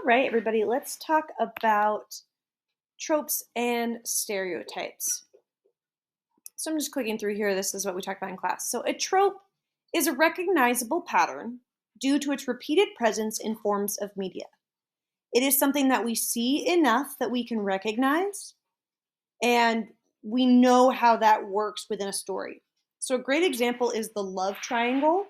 All right, everybody, let's talk about tropes and stereotypes. So I'm just clicking through here. This is what we talked about in class. So a trope is a recognizable pattern due to its repeated presence in forms of media. It is something that we see enough that we can recognize, and we know how that works within a story. So a great example is the love triangle.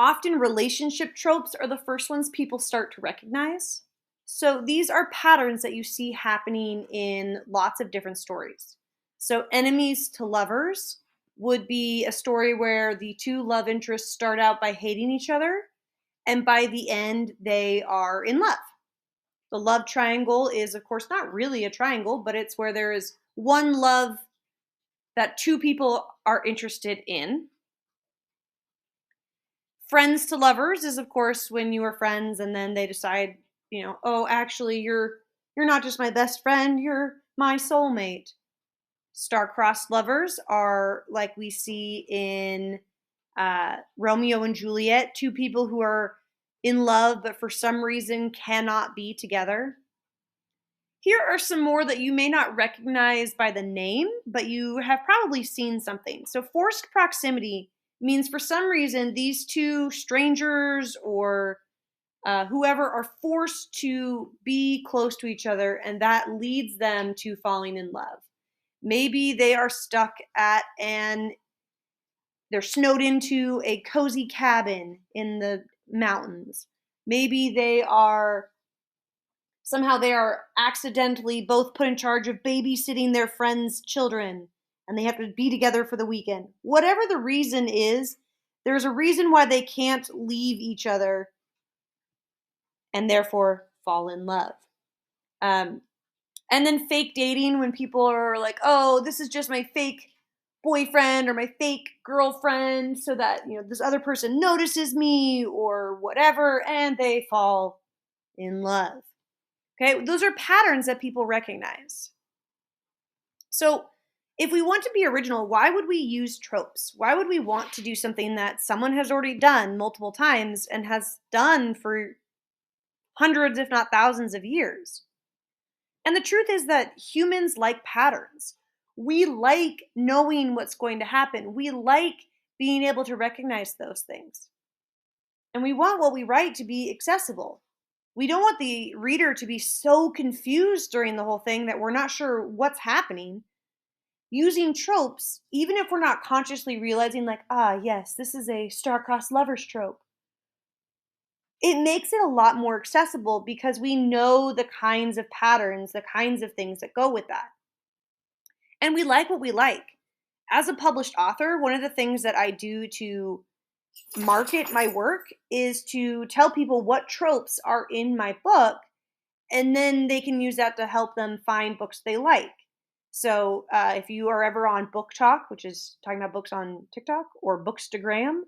Often relationship tropes are the first ones people start to recognize. So these are patterns that you see happening in lots of different stories. So enemies to lovers would be a story where the two love interests start out by hating each other, and by the end they are in love. The love triangle is, of course, not really a triangle, but it's where there is one love that two people are interested in. Friends to lovers is, of course, when you are friends and then they decide, oh, actually, you're not just my best friend, you're my soulmate. Star-crossed lovers are like we see in Romeo and Juliet, two people who are in love but for some reason cannot be together. Here are some more that you may not recognize by the name, but you have probably seen something. So forced proximity means for some reason these two strangers or whoever are forced to be close to each other, and that leads them to falling in love. Maybe they are stuck they're snowed into a cozy cabin in the mountains. Maybe somehow they are accidentally both put in charge of babysitting their friends' children, and they have to be together for the weekend. Whatever the reason is, there's a reason why they can't leave each other and therefore fall in love. And then fake dating, when people are like, oh, this is just my fake boyfriend or my fake girlfriend so that, this other person notices me or whatever, and they fall in love. Okay, those are patterns that people recognize. So if we want to be original, why would we use tropes? Why would we want to do something that someone has already done multiple times and has done for hundreds, if not thousands of years? And the truth is that humans like patterns. We like knowing what's going to happen. We like being able to recognize those things. And we want what we write to be accessible. We don't want the reader to be so confused during the whole thing that we're not sure what's happening. Using tropes, even if we're not consciously realizing, like, yes, this is a star-crossed lovers trope, it makes it a lot more accessible because we know the kinds of patterns, the kinds of things that go with that. And we like what we like. As a published author, one of the things that I do to market my work is to tell people what tropes are in my book, and then they can use that to help them find books they like. So if you are ever on Book Talk, which is talking about books on TikTok, or Bookstagram,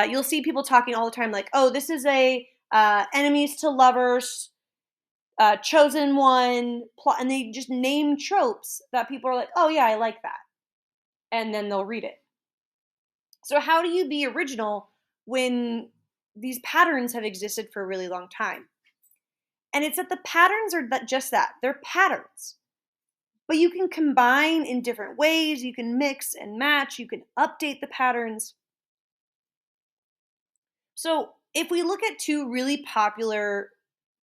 you'll see people talking all the time like, oh, this is a enemies to lovers, chosen one, plot, and they just name tropes that people are like, oh yeah, I like that. And then they'll read it. So how do you be original when these patterns have existed for a really long time? And it's that the patterns are just that. They're patterns. But you can combine in different ways. You can mix and match. You can update the patterns. So if we look at two really popular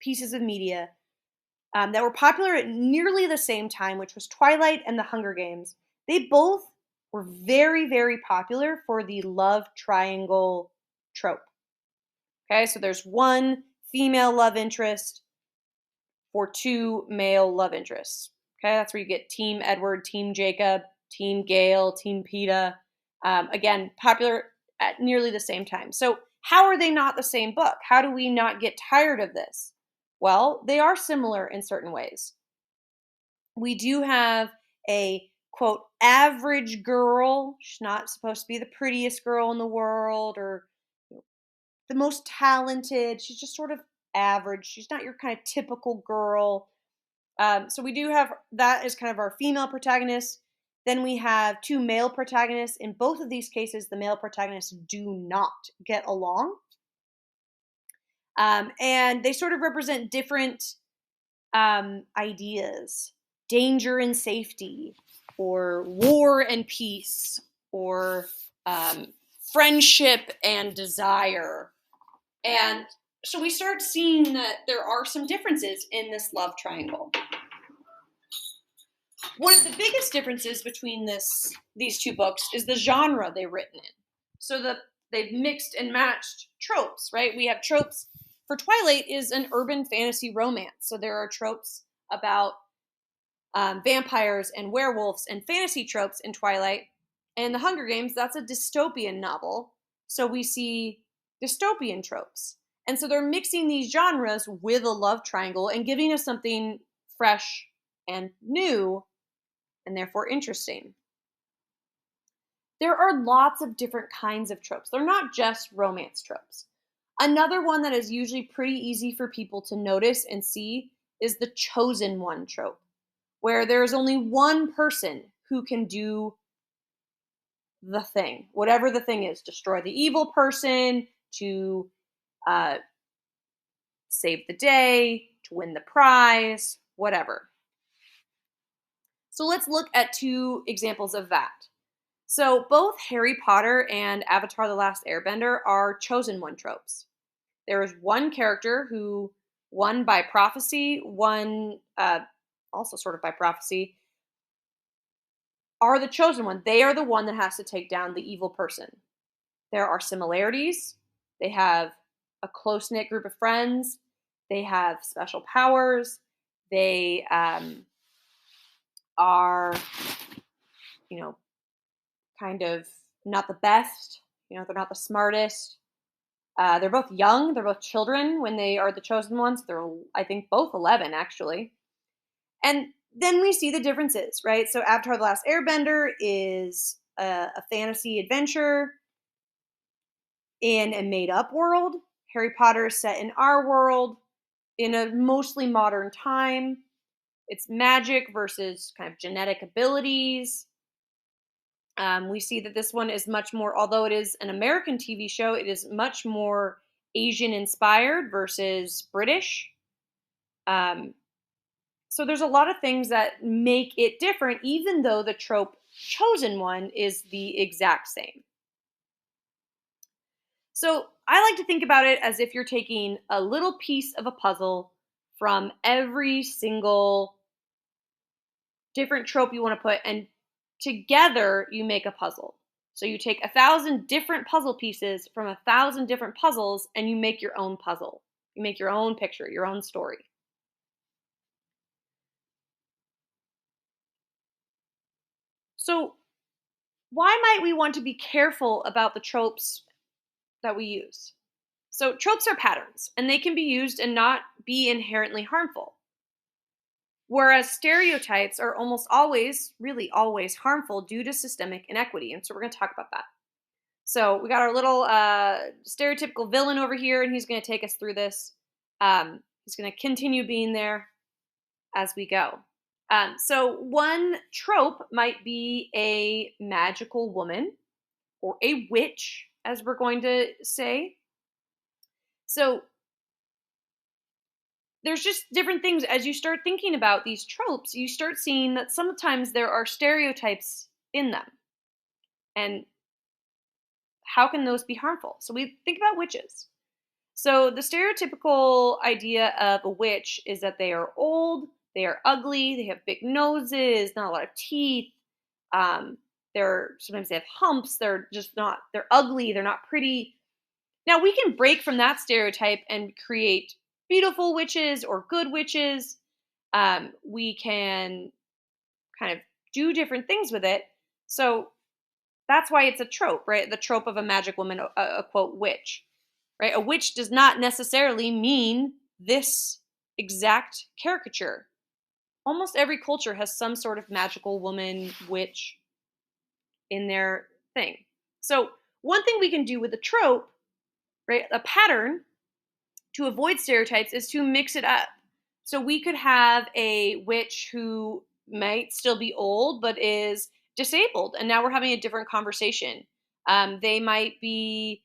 pieces of media that were popular at nearly the same time, which was Twilight and The Hunger Games, they both were very, very popular for the love triangle trope. Okay, so there's one female love interest for two male love interests. Okay, that's where you get Team Edward, Team Jacob, Team Gale, Team Peeta. Again, popular at nearly the same time. So how are they not the same book? How do we not get tired of this? Well, they are similar in certain ways. We do have a, quote, average girl. She's not supposed to be the prettiest girl in the world or the most talented. She's just sort of average. She's not your kind of typical girl. So we do have that as kind of our female protagonist. Then we have two male protagonists. In both of these cases, the male protagonists do not get along. And they sort of represent different ideas: danger and safety, or war and peace, or friendship and desire. And so we start seeing that there are some differences in this love triangle. One of the biggest differences between these two books is the genre they're written in. So they've mixed and matched tropes, right? We have tropes for Twilight is an urban fantasy romance. So there are tropes about vampires and werewolves and fantasy tropes in Twilight. And The Hunger Games, that's a dystopian novel. So we see dystopian tropes. And so they're mixing these genres with a love triangle and giving us something fresh and new and therefore interesting. There are lots of different kinds of tropes. They're not just romance tropes. Another one that is usually pretty easy for people to notice and see is the chosen one trope, where there is only one person who can do the thing, whatever the thing is: destroy the evil person, to save the day, to win the prize, whatever. So let's look at two examples of that. So both Harry Potter and Avatar: The Last Airbender are chosen one tropes. There is one character who, one by prophecy, one also sort of by prophecy, are the chosen one. They are the one that has to take down the evil person. There are similarities. They have a close-knit group of friends. They have special powers. They are, kind of not the best. They're not the smartest. They're both young. They're both children when they are the chosen ones. They're, I think, both 11, actually. And then we see the differences, right? So Avatar: The Last Airbender is a fantasy adventure in a made-up world. Harry Potter is set in our world in a mostly modern time. It's magic versus kind of genetic abilities. We see that this one is much more, although it is an American TV show, it is much more Asian inspired versus British. So there's a lot of things that make it different, even though the trope chosen one is the exact same. So I like to think about it as if you're taking a little piece of a puzzle from every single different trope you want to put, and together you make a puzzle. So you take 1,000 different puzzle pieces from 1,000 different puzzles and you make your own puzzle. You make your own picture, your own story. So why might we want to be careful about the tropes that we use? So tropes are patterns, and they can be used and not be inherently harmful. Whereas stereotypes are almost always, really always, harmful due to systemic inequity. And so we're going to talk about that. So we got our little stereotypical villain over here, and he's going to take us through this. He's going to continue being there as we go. So one trope might be a magical woman, or a witch, as we're going to say. So there's just different things. As you start thinking about these tropes, you start seeing that sometimes there are stereotypes in them. And how can those be harmful? So we think about witches. So the stereotypical idea of a witch is that they are old, they are ugly, they have big noses, not a lot of teeth. Sometimes they have humps. They're ugly. They're not pretty. Now we can break from that stereotype and create beautiful witches or good witches. We can kind of do different things with it. So that's why it's a trope, right? The trope of a magic woman, a quote, witch, right? A witch does not necessarily mean this exact caricature. Almost every culture has some sort of magical woman, witch in their thing. So one thing we can do with a trope, right, a pattern, to avoid stereotypes is to mix it up. So we could have a witch who might still be old but is disabled, and now we're having a different conversation. They might be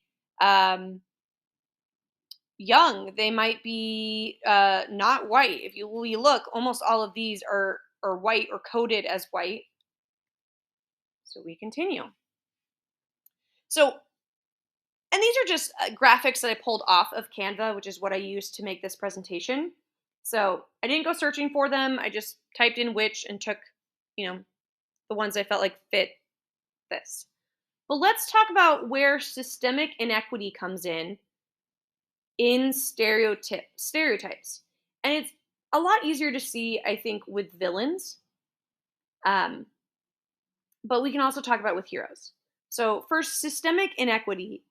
young. They might be not white. If we look, almost all of these are white or coded as white. So we continue. So, and these are just graphics that I pulled off of Canva, which is what I used to make this presentation. So I didn't go searching for them. I just typed in which and took, the ones I felt like fit this. But let's talk about where systemic inequity comes in stereotypes. And it's a lot easier to see, I think, with villains. But we can also talk about with heroes. So first, systemic inequity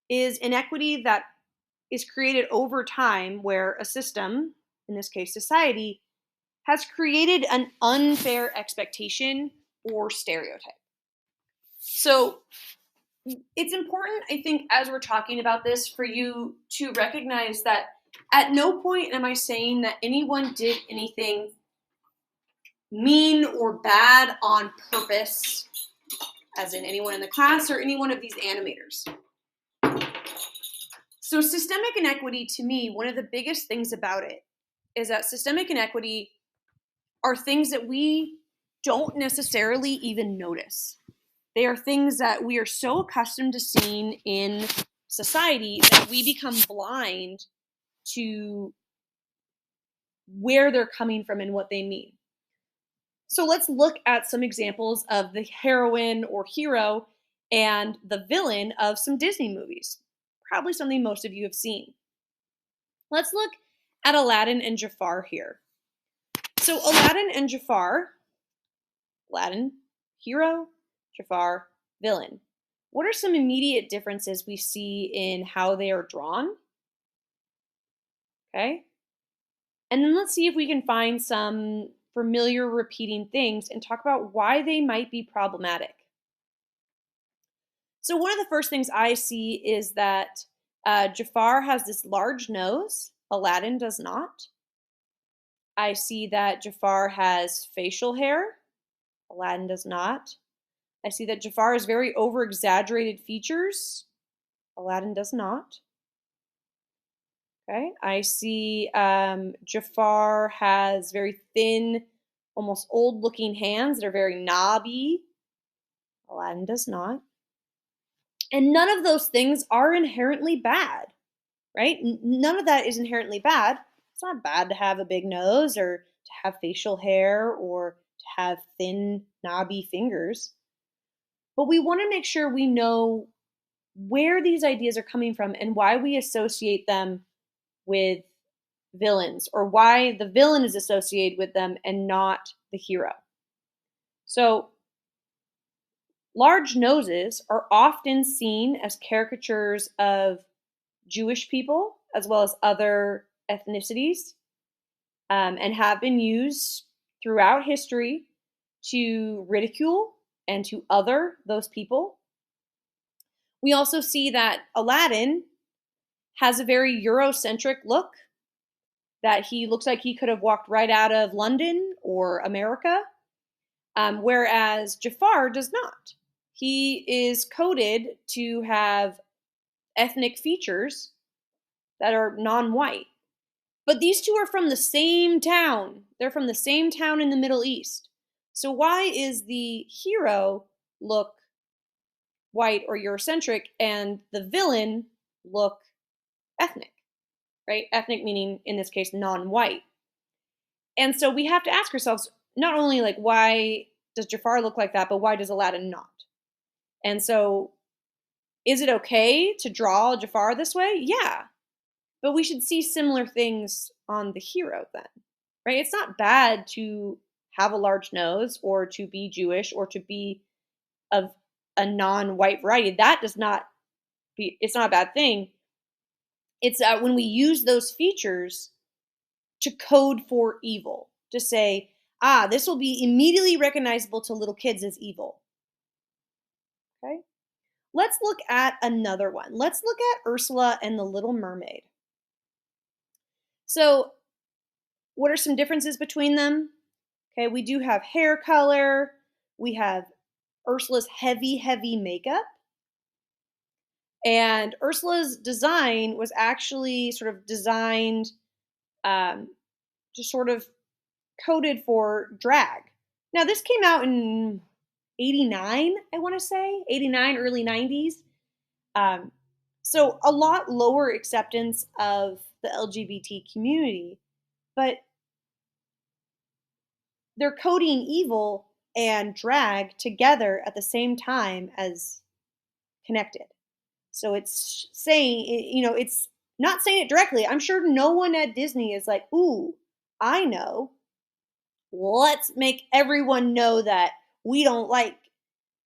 is inequity that is created over time where a system, in this case society, has created an unfair expectation or stereotype. So it's important, I think, as we're talking about this, for you to recognize that at no point am I saying that anyone did anything mean or bad on purpose, as in anyone in the class or any one of these animators. So systemic inequity, to me, one of the biggest things about it is that systemic inequity are things that we don't necessarily even notice. They are things that we are so accustomed to seeing in society that we become blind to where they're coming from and what they mean. So let's look at some examples of the heroine or hero and the villain of some Disney movies. Probably something most of you have seen. Let's look at Aladdin and Jafar here. So Aladdin and Jafar, Aladdin, hero, Jafar, villain. What are some immediate differences we see in how they are drawn? Okay. And then let's see if we can find some familiar repeating things and talk about why they might be problematic. So one of the first things I see is that Jafar has this large nose. Aladdin does not. I see that Jafar has facial hair. Aladdin does not. I see that Jafar has very over-exaggerated features. Aladdin does not. Okay, I see Jafar has very thin, almost old-looking hands that are very knobby. Aladdin does not. And none of those things are inherently bad, right? None of that is inherently bad. It's not bad to have a big nose or to have facial hair or to have thin, knobby fingers. But we want to make sure we know where these ideas are coming from and why we associate them with villains, or why the villain is associated with them and not the hero. So, large noses are often seen as caricatures of Jewish people as well as other ethnicities, and have been used throughout history to ridicule and to other those people. We also see that Aladdin has a very Eurocentric look, that he looks like he could have walked right out of London or America, whereas Jafar does not. He is coded to have ethnic features that are non-white. But these two are from the same town. They're from the same town in the Middle East. So why is the hero look white or Eurocentric and the villain look ethnic, right? Ethnic meaning, in this case, non-white. And so we have to ask ourselves, not only like, why does Jafar look like that, but why does Aladdin not? And so is it okay to draw Jafar this way? Yeah. But we should see similar things on the hero then, right? It's not bad to have a large nose or to be Jewish or to be of a non-white variety. It's not a bad thing. It's when we use those features to code for evil, to say, this will be immediately recognizable to little kids as evil. Okay? Let's look at another one. Let's look at Ursula and the Little Mermaid. So, what are some differences between them? Okay, we do have hair color. We have Ursula's heavy, heavy makeup. And Ursula's design was actually sort of designed um, to sort of coded for drag. Now, this came out in 89, I want to say, 89, early 90s. Um, so a lot lower acceptance of the LGBT community, but they're coding evil and drag together at the same time as connected. So it's saying, it's not saying it directly. I'm sure no one at Disney is like, ooh, I know. Let's make everyone know that we don't like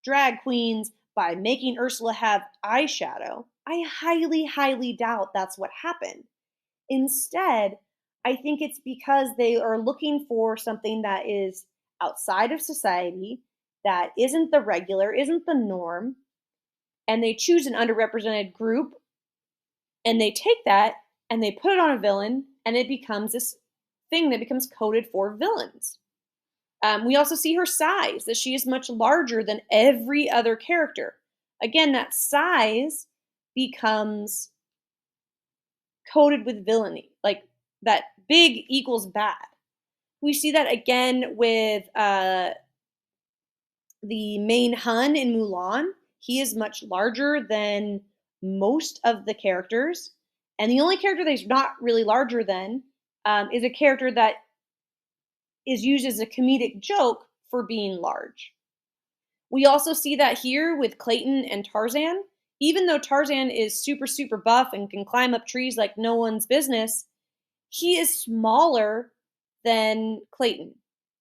drag queens by making Ursula have eyeshadow. I highly, highly doubt that's what happened. Instead, I think it's because they are looking for something that is outside of society, that isn't the regular, isn't the norm, and they choose an underrepresented group and they take that and they put it on a villain and it becomes this thing that becomes coded for villains. We also see her size, that she is much larger than every other character. Again, that size becomes coded with villainy, like that big equals bad. We see that again with the main Hun in Mulan. He is much larger than most of the characters. And the only character that's not really larger than is a character that is used as a comedic joke for being large. We also see that here with Clayton and Tarzan. Even though Tarzan is super, super buff and can climb up trees like no one's business, he is smaller than Clayton.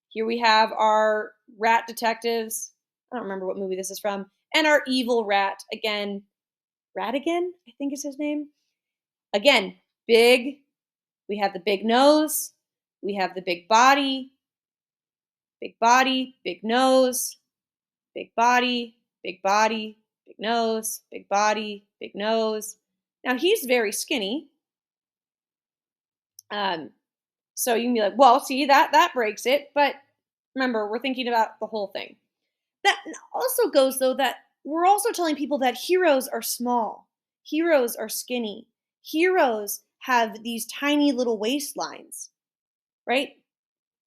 Here we have our rat detectives. I don't remember what movie this is from. And our evil rat again. Ratigan, I think is his name. Again, big. We have the big nose. We have the big body, big nose, big body, big body, big nose, big body, big nose. Now he's very skinny. So you can be like, well, see, that breaks it. But remember, we're thinking about the whole thing. That also goes, though, that we're also telling people that heroes are small. Heroes are skinny. Heroes have these tiny little waistlines, right?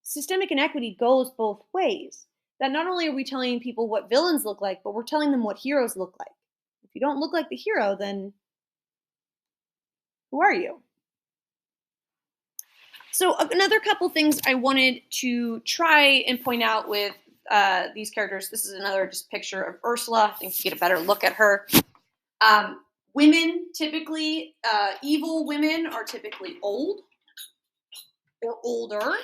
Systemic inequity goes both ways. That not only are we telling people what villains look like, but we're telling them what heroes look like. If you don't look like the hero, then who are you? So another couple things I wanted to try and point out with these characters. This is another just picture of Ursula. I think you get a better look at her. Women typically, evil women are typically old or older,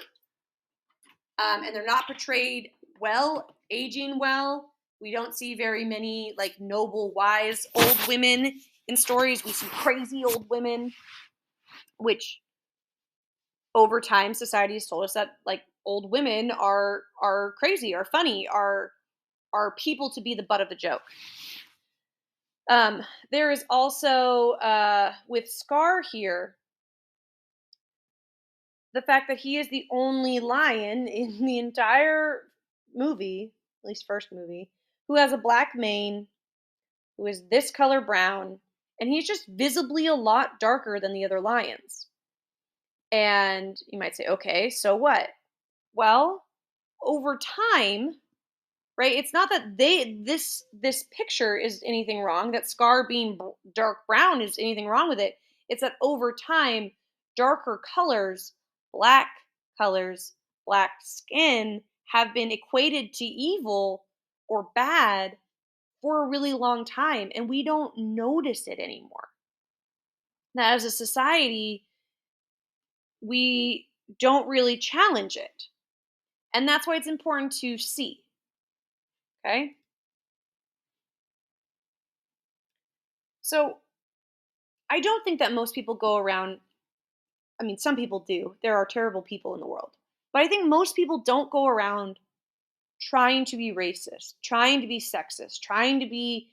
and they're not portrayed well, aging well. We don't see very many like noble, wise old women in stories. We see crazy old women, which over time society has told us that like old women are crazy, are funny, are people to be the butt of the joke. There is also with Scar here the fact that he is the only lion in the entire movie, at least first movie, who has a black mane, who is this color brown, and he's just visibly a lot darker than the other lions. And you might say, okay, so what? Well, over time, right? It's not that this picture is anything wrong, that Scar being dark brown is anything wrong with it. It's that over time, darker colors, black skin have been equated to evil or bad for a really long time, and we don't notice it anymore. Now, as a society, we don't really challenge it. And that's why it's important to see. Okay? So, I don't think that most people go around, I mean, some people do. There are terrible people in the world. But I think most people don't go around trying to be racist, trying to be sexist, trying to be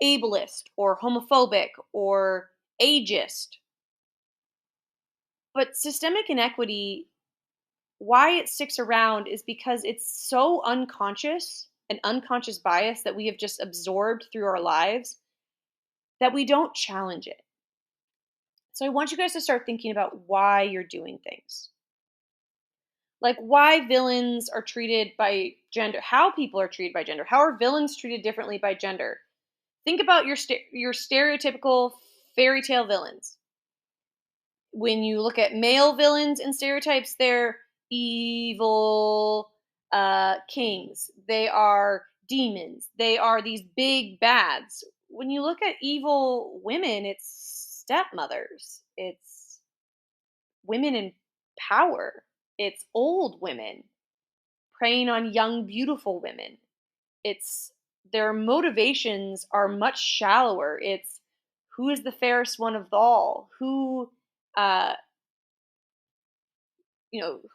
ableist or homophobic or ageist. But systemic inequity, why it sticks around is because it's so unconscious, an unconscious bias that we have just absorbed through our lives, that we don't challenge it. So I want you guys to start thinking about why you're doing things. Like why villains are treated by gender, how people are treated by gender, how are villains treated differently by gender. Think about your stereotypical fairy tale villains. When you look at male villains and stereotypes, they're evil kings. They are demons. They are these big bads. When you look at evil women, it's stepmothers. It's women in power. It's old women preying on young, beautiful women. It's their motivations are much shallower. It's who is the fairest one of all? Uh,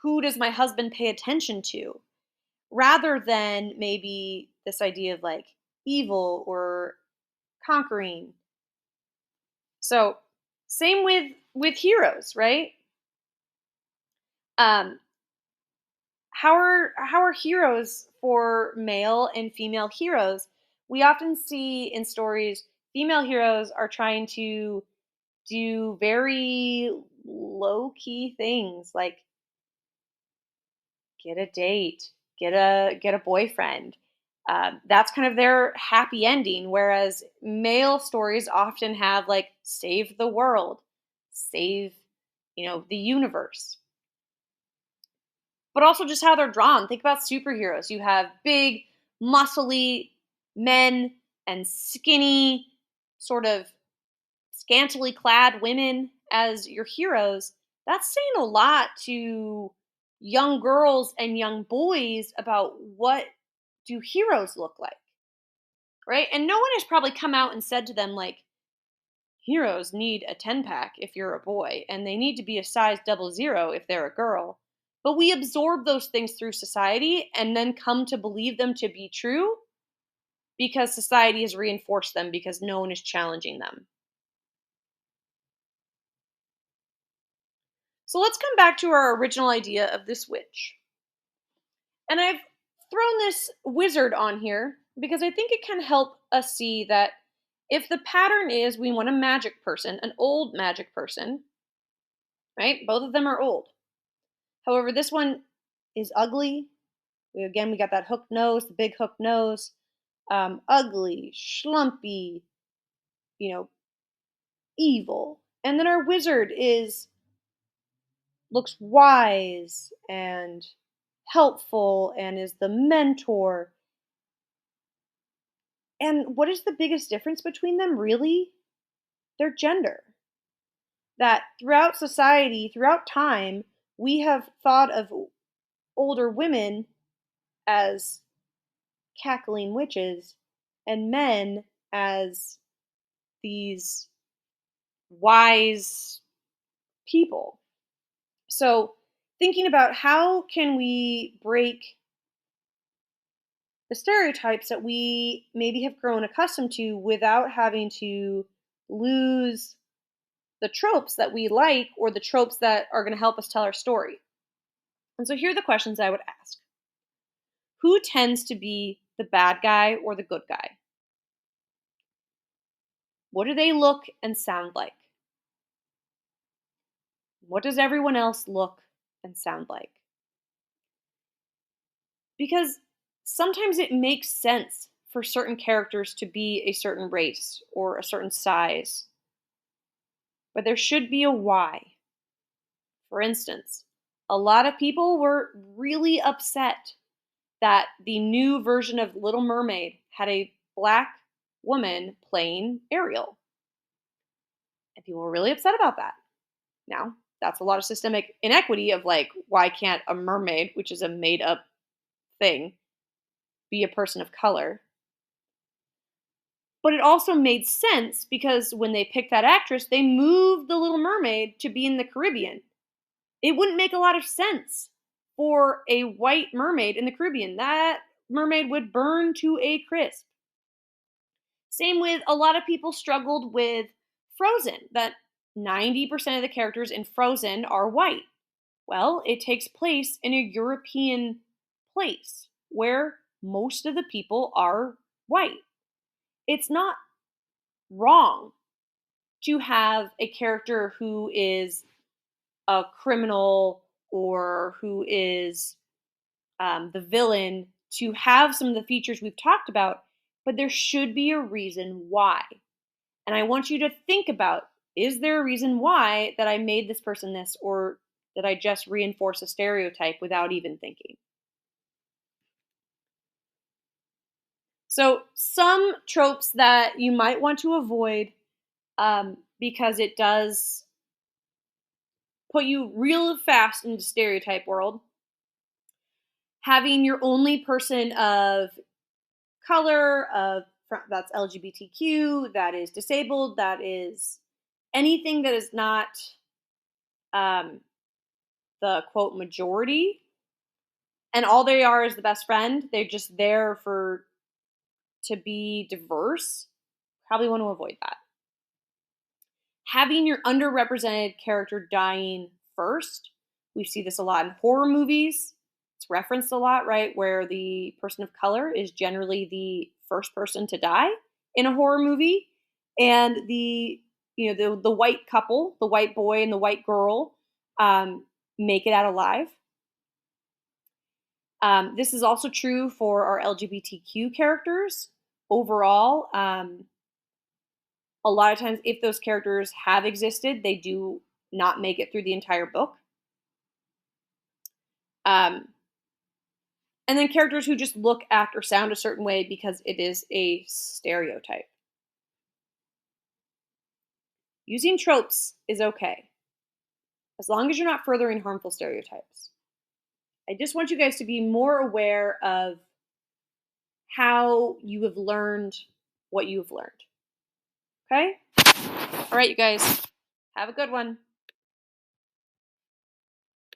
who does my husband pay attention to? Rather than maybe this idea of like evil or conquering. So, same with heroes, right? Um, how are heroes for male and female heroes? We often see in stories female heroes are trying to do very low key things like get a date, get a boyfriend. That's kind of their happy ending. Whereas male stories often have like save the world, save the universe, but also just how they're drawn. Think about superheroes. You have big, muscly men and skinny, sort of scantily clad women as your heroes. That's saying a lot to young girls and young boys about what do heroes look like, right? And no one has probably come out and said to them like heroes need a 10 pack if you're a boy and they need to be a size 00 if they're a girl. But we absorb those things through society and then come to believe them to be true because society has reinforced them because no one is challenging them. So let's come back to our original idea of this witch. And I've thrown this wizard on here because I think it can help us see that if the pattern is we want a magic person, an old magic person, right? Both of them are old. However, this one is ugly. We got that hooked nose, the big hooked nose, ugly, schlumpy, you know, evil. And then our wizard looks wise and helpful and is the mentor. And what is the biggest difference between them, really? Their gender. That throughout society, throughout time, we have thought of older women as cackling witches and men as these wise people. So, thinking about how can we break the stereotypes that we maybe have grown accustomed to without having to lose the tropes that we like or the tropes that are going to help us tell our story. And so here are the questions I would ask. Who tends to be the bad guy or the good guy? What do they look and sound like? What does everyone else look and sound like? Because sometimes it makes sense for certain characters to be a certain race or a certain size, but there should be a why. For instance, a lot of people were really upset that the new version of Little Mermaid had a black woman playing Ariel. And people were really upset about that. Now, that's a lot of systemic inequity of like, why can't a mermaid, which is a made up thing, be a person of color? But it also made sense because when they picked that actress, they moved the Little Mermaid to be in the Caribbean. It wouldn't make a lot of sense for a white mermaid in the Caribbean. That mermaid would burn to a crisp. Same with a lot of people struggled with Frozen, that 90% of the characters in Frozen are white. Well, it takes place in a European place where most of the people are white. It's not wrong to have a character who is a criminal or who is the villain to have some of the features we've talked about, but there should be a reason why. And I want you to think about, is there a reason why that I made this person this, or did I just reinforce a stereotype without even thinking? So, some tropes that you might want to avoid because it does put you real fast into stereotype world. Having your only person of color, that's LGBTQ, that is disabled, that is anything that is not um, the quote majority, and all they are is the best friend. They're just there for to be diverse. Probably want to avoid that. Having your underrepresented character dying first. We see this a lot in horror movies. It's referenced a lot, right? Where the person of color is generally the first person to die in a horror movie. And the white couple, the white boy and the white girl, make it out alive. This is also true for our LGBTQ characters overall. A lot of times, if those characters have existed, they do not make it through the entire book. Um, and then characters who just look, act, or sound a certain way because it is a stereotype. Using tropes is okay, as long as you're not furthering harmful stereotypes. I just want you guys to be more aware of how you have learned what you've learned. Okay? All right, you guys. Have a good one.